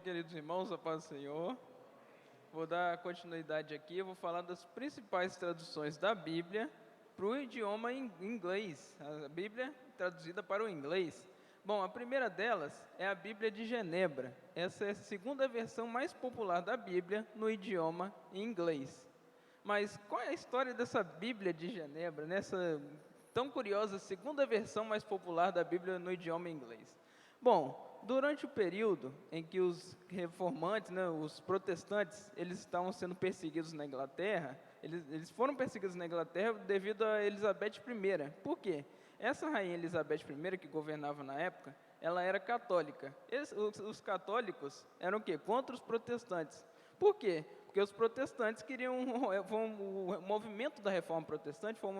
Queridos irmãos, a paz do Senhor. Vou dar continuidade aqui, eu vou falar das principais traduções da Bíblia para o idioma inglês, a Bíblia traduzida para o inglês. Bom, a primeira delas é a Bíblia de Genebra. Essa é a segunda versão mais popular da Bíblia no idioma inglês. Mas qual é a história dessa Bíblia de Genebra, nessa tão curiosa segunda versão mais popular da Bíblia no idioma inglês? Bom, durante o período em que os reformantes, né, os protestantes, eles estavam sendo perseguidos na Inglaterra, eles foram perseguidos na Inglaterra devido a Elizabeth I. Por quê? Essa rainha Elizabeth I, que governava na época, ela era católica. Os católicos eram o quê? Contra os protestantes. Por quê? Porque os protestantes queriam, o movimento da reforma protestante foi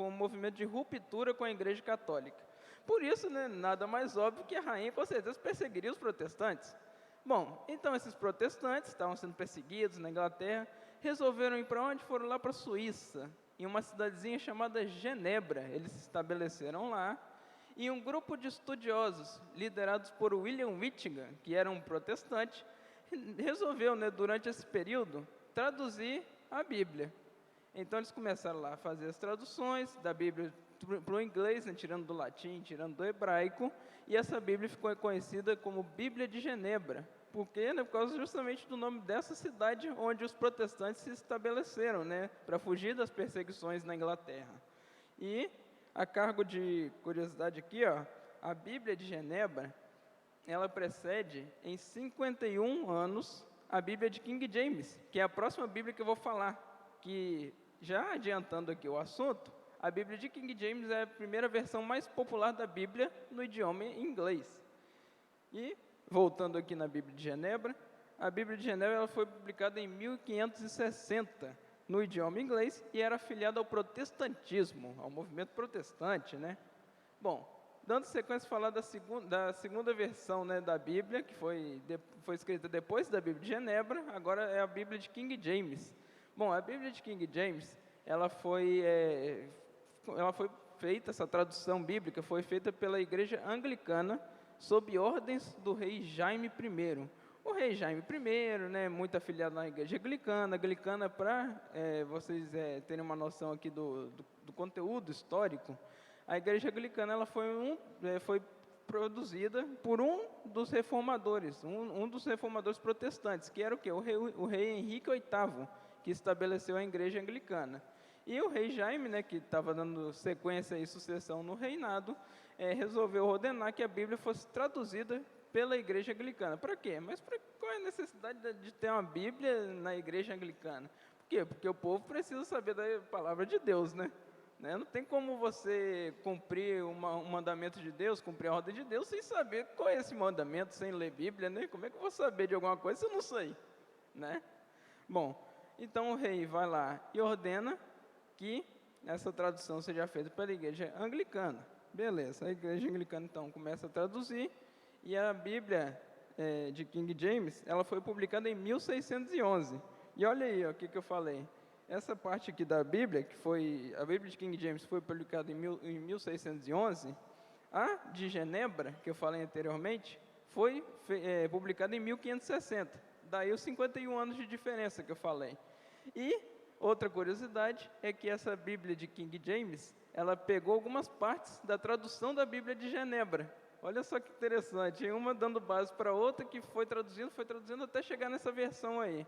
um movimento de ruptura com a igreja católica. Por isso, né, nada mais óbvio que a rainha com certeza perseguiria os protestantes. Bom, então esses protestantes estavam sendo perseguidos na Inglaterra, resolveram ir para onde? Foram lá para a Suíça, em uma cidadezinha chamada Genebra. Eles se estabeleceram lá, e um grupo de estudiosos, liderados por William Whittingham, que era um protestante, resolveu, né, durante esse período, traduzir a Bíblia. Então eles começaram lá a fazer as traduções da Bíblia para o inglês, né, tirando do latim, tirando do hebraico, e essa Bíblia ficou conhecida como Bíblia de Genebra. Por quê? Né, por causa justamente do nome dessa cidade onde os protestantes se estabeleceram, né, para fugir das perseguições na Inglaterra. E, a cargo de curiosidade aqui, ó, a Bíblia de Genebra, ela precede em 51 anos a Bíblia de King James, que é a próxima Bíblia que eu vou falar, que, já adiantando aqui o assunto, a Bíblia de King James é a primeira versão mais popular da Bíblia no idioma inglês. E, voltando aqui na Bíblia de Genebra, a Bíblia de Genebra ela foi publicada em 1560 no idioma inglês e era afiliada ao protestantismo, ao movimento protestante, né? Bom, dando sequência, falar da segunda versão, né, da Bíblia, que foi escrita depois da Bíblia de Genebra, agora é a Bíblia de King James. Bom, a Bíblia de King James, ela foi feita, essa tradução bíblica foi feita pela Igreja Anglicana, sob ordens do rei Jaime I. O rei Jaime I, né, muito afiliado na Igreja Anglicana, para vocês terem uma noção aqui do conteúdo histórico, a Igreja Anglicana ela foi produzida por um dos reformadores, um dos reformadores protestantes, que era o quê? O rei Henrique VIII, que estabeleceu a Igreja Anglicana. E o rei Jaime, né, que estava dando sequência e sucessão no reinado, resolveu ordenar que a Bíblia fosse traduzida pela Igreja Anglicana. Para quê? Mas qual é a necessidade de ter uma Bíblia na Igreja Anglicana? Por quê? Porque o povo precisa saber da palavra de Deus, né? Não tem como você cumprir um mandamento de Deus, cumprir a ordem de Deus, sem saber qual é esse mandamento, sem ler Bíblia, né? Como é que eu vou saber de alguma coisa se eu não sei, né? Bom, então o rei vai lá e ordena que essa tradução seja feita pela Igreja Anglicana. Beleza, a Igreja Anglicana então começa a traduzir, e a Bíblia de King James, ela foi publicada em 1611. E olha aí, o que eu falei. Essa parte aqui da Bíblia, a Bíblia de King James foi publicada em 1611, a de Genebra, que eu falei anteriormente, foi publicada em 1560. Daí os 51 anos de diferença que eu falei. E outra curiosidade é que essa Bíblia de King James, ela pegou algumas partes da tradução da Bíblia de Genebra. Olha só que interessante, uma dando base para outra, que foi traduzindo até chegar nessa versão aí.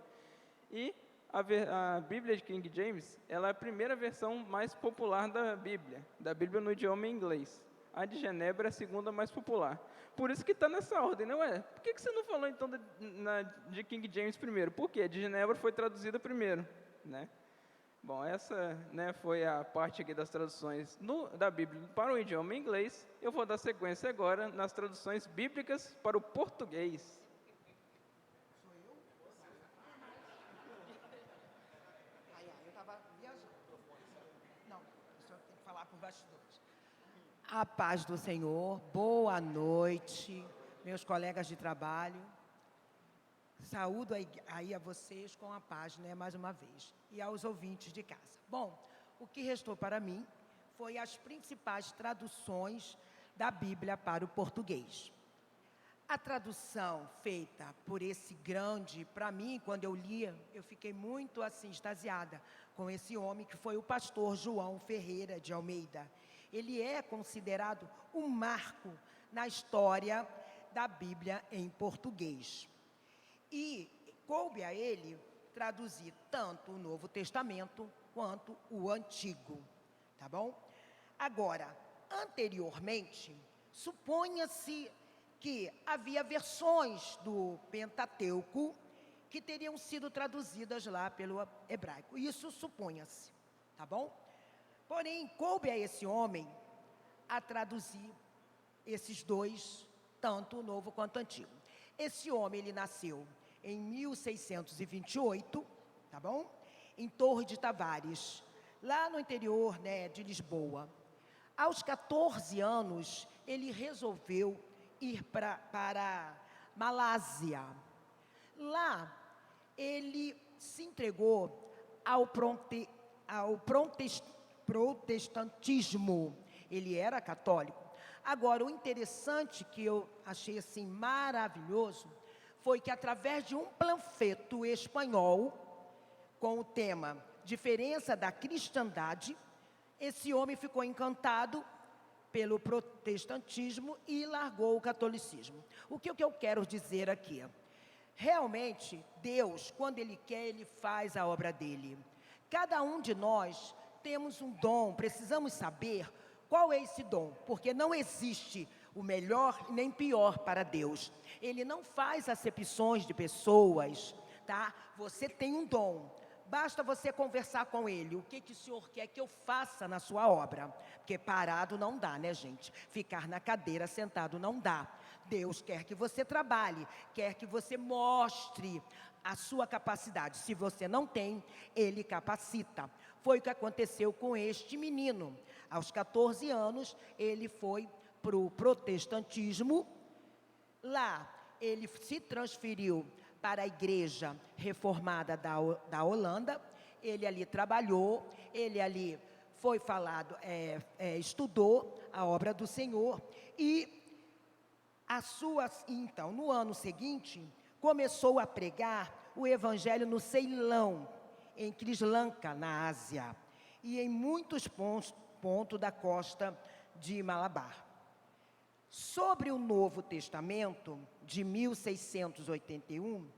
E a Bíblia de King James, ela é a primeira versão mais popular da Bíblia no idioma inglês. A de Genebra é a segunda mais popular. Por isso que está nessa ordem, não é? Por que você não falou então de King James primeiro? Por quê? De Genebra foi traduzida primeiro, né? Bom, essa, né, foi a parte aqui das traduções da Bíblia para o idioma inglês. Eu vou dar sequência agora nas traduções bíblicas para o português. Eu estava viajando. Não, o senhor tem que falar por bastidores. A paz do Senhor, boa noite, meus colegas de trabalho. Saúdo aí a vocês com a paz, né, mais uma vez, e aos ouvintes de casa. Bom, o que restou para mim foi as principais traduções da Bíblia para o português. A tradução feita por esse grande, para mim, quando eu lia, eu fiquei muito assim, extasiada com esse homem que foi o pastor João Ferreira de Almeida. Ele é considerado um marco na história da Bíblia em português. E coube a ele traduzir tanto o Novo Testamento quanto o Antigo, tá bom? Agora, anteriormente, suponha-se que havia versões do Pentateuco que teriam sido traduzidas lá pelo hebraico. Isso supunha-se, tá bom? Porém, coube a esse homem a traduzir esses dois, tanto o Novo quanto o Antigo. Esse homem, ele nasceu em 1628, tá bom? Em Torre de Tavares, lá no interior, né, de Lisboa. Aos 14 anos, ele resolveu ir para Malásia. Lá, ele se entregou ao protestantismo. Ele era católico. Agora, o interessante que eu achei assim maravilhoso foi que, através de um panfleto espanhol com o tema Diferença da Cristandade, esse homem ficou encantado pelo protestantismo e largou o catolicismo. O que eu quero dizer aqui? Realmente, Deus, quando Ele quer, Ele faz a obra dEle. Cada um de nós temos um dom, precisamos saber qual é esse dom, porque não existe o melhor nem pior para Deus. Ele não faz acepções de pessoas, tá? Você tem um dom. Basta você conversar com Ele. O que o Senhor quer que eu faça na sua obra? Porque parado não dá, né, gente? Ficar na cadeira sentado não dá. Deus quer que você trabalhe, quer que você mostre a sua capacidade. Se você não tem, Ele capacita. Foi o que aconteceu com este menino. Aos 14 anos, ele foi para o protestantismo. Lá, ele se transferiu para a igreja reformada da Holanda. Ele ali trabalhou, ele ali foi falado, estudou a obra do Senhor. E então, no ano seguinte, começou a pregar o evangelho no Ceilão, em Sri Lanka, na Ásia, e em muitos pontos da costa de Malabar. Sobre o Novo Testamento, de 1681,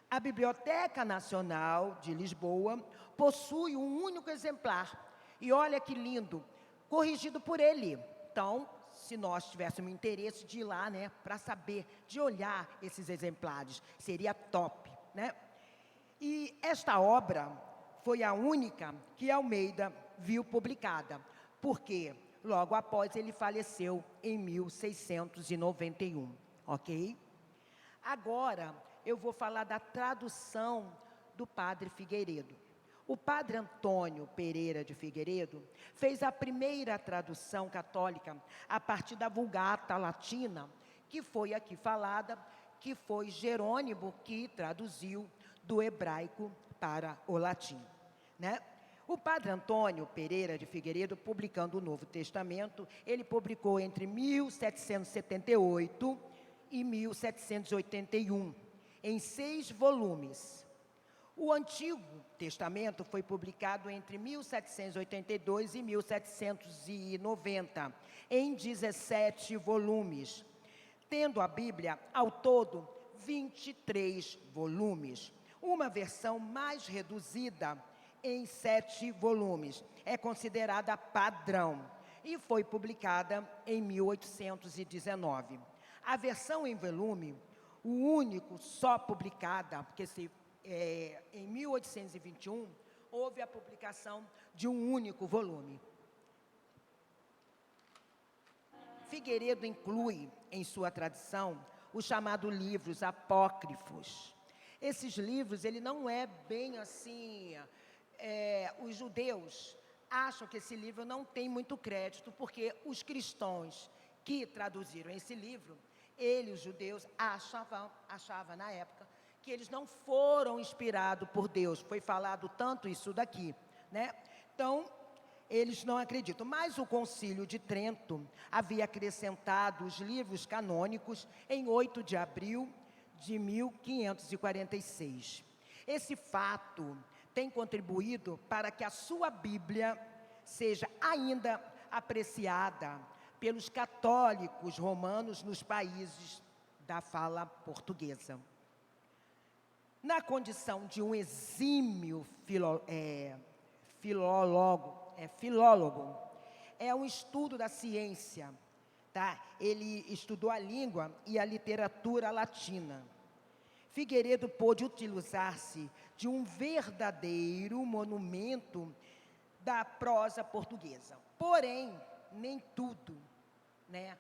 a Biblioteca Nacional de Lisboa possui um único exemplar. E olha que lindo, corrigido por ele. Então, se nós tivéssemos interesse de ir lá, né, para saber, de olhar esses exemplares, seria top, né? E esta obra foi a única que Almeida viu publicada, porque logo após ele faleceu em 1691, ok? Agora, eu vou falar da tradução do padre Figueiredo. O padre Antônio Pereira de Figueiredo fez a primeira tradução católica a partir da Vulgata Latina, que foi aqui falada, que foi Jerônimo que traduziu do hebraico para o latim, né? O padre Antônio Pereira de Figueiredo, publicando o Novo Testamento, ele publicou entre 1778 e 1781, em 6 volumes. O Antigo Testamento foi publicado entre 1782 e 1790, em 17 volumes, tendo a Bíblia, ao todo, 23 volumes. Uma versão mais reduzida, em 7 volumes, é considerada padrão e foi publicada em 1819. A versão em volume, o único só publicada, porque em 1821 houve a publicação de um único volume. Figueiredo inclui em sua tradição os chamados livros apócrifos. Esses livros, ele não é bem assim... os judeus acham que esse livro não tem muito crédito, porque os cristãos que traduziram esse livro, os judeus, achavam na época, que eles não foram inspirados por Deus. Foi falado tanto isso daqui, né? Então, eles não acreditam. Mas o Concílio de Trento havia acrescentado os livros canônicos em 8 de abril de 1546. Esse fato tem contribuído para que a sua Bíblia seja ainda apreciada pelos católicos romanos nos países da fala portuguesa. Na condição de um exímio filólogo, é um estudo da ciência, tá? Ele estudou a língua e a literatura latina. Figueiredo pôde utilizar-se de um verdadeiro monumento da prosa portuguesa. Porém, nem tudo, né?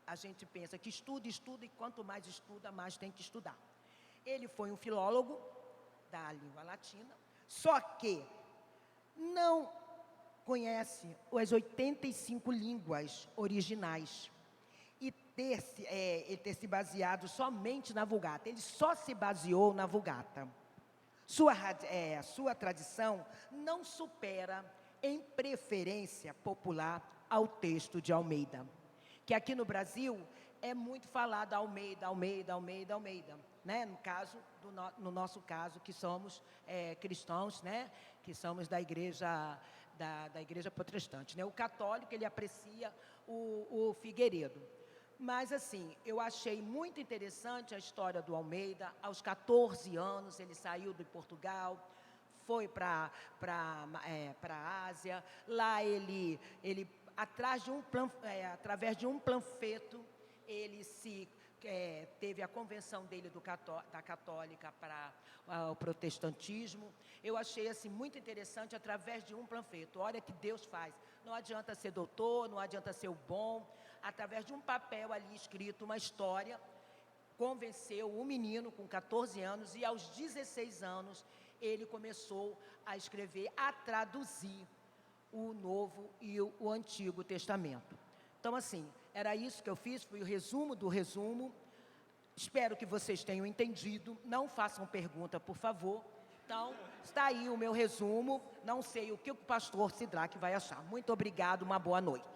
A gente pensa que estuda, e quanto mais estuda, mais tem que estudar. Ele foi um filólogo da língua latina, só que não conhece as 85 línguas originais e ele ter se baseado somente na Vulgata. Ele só se baseou na Vulgata. Sua tradição não supera, em preferência popular, ao texto de Almeida, que aqui no Brasil é muito falado Almeida, né? No nosso caso, que somos cristãos, né? Que somos da igreja protestante, né? O católico, ele aprecia o Figueiredo. Mas, assim, eu achei muito interessante a história do Almeida. Aos 14 anos, ele saiu de Portugal, foi para a Ásia. Lá, através de um panfleto, ele teve a conversão dele da católica para o protestantismo. Eu achei assim muito interessante, através de um panfleto. Olha que Deus faz. Não adianta ser doutor, não adianta ser o bom. Através de um papel ali escrito, uma história, convenceu o menino com 14 anos, e aos 16 anos ele começou a escrever, a traduzir o Novo e o Antigo Testamento. Então, assim, era isso que eu fiz, foi o resumo do resumo. Espero que vocês tenham entendido. Não façam pergunta, por favor. Então, está aí o meu resumo. Não sei o que o pastor Sidraque vai achar. Muito obrigado, uma boa noite.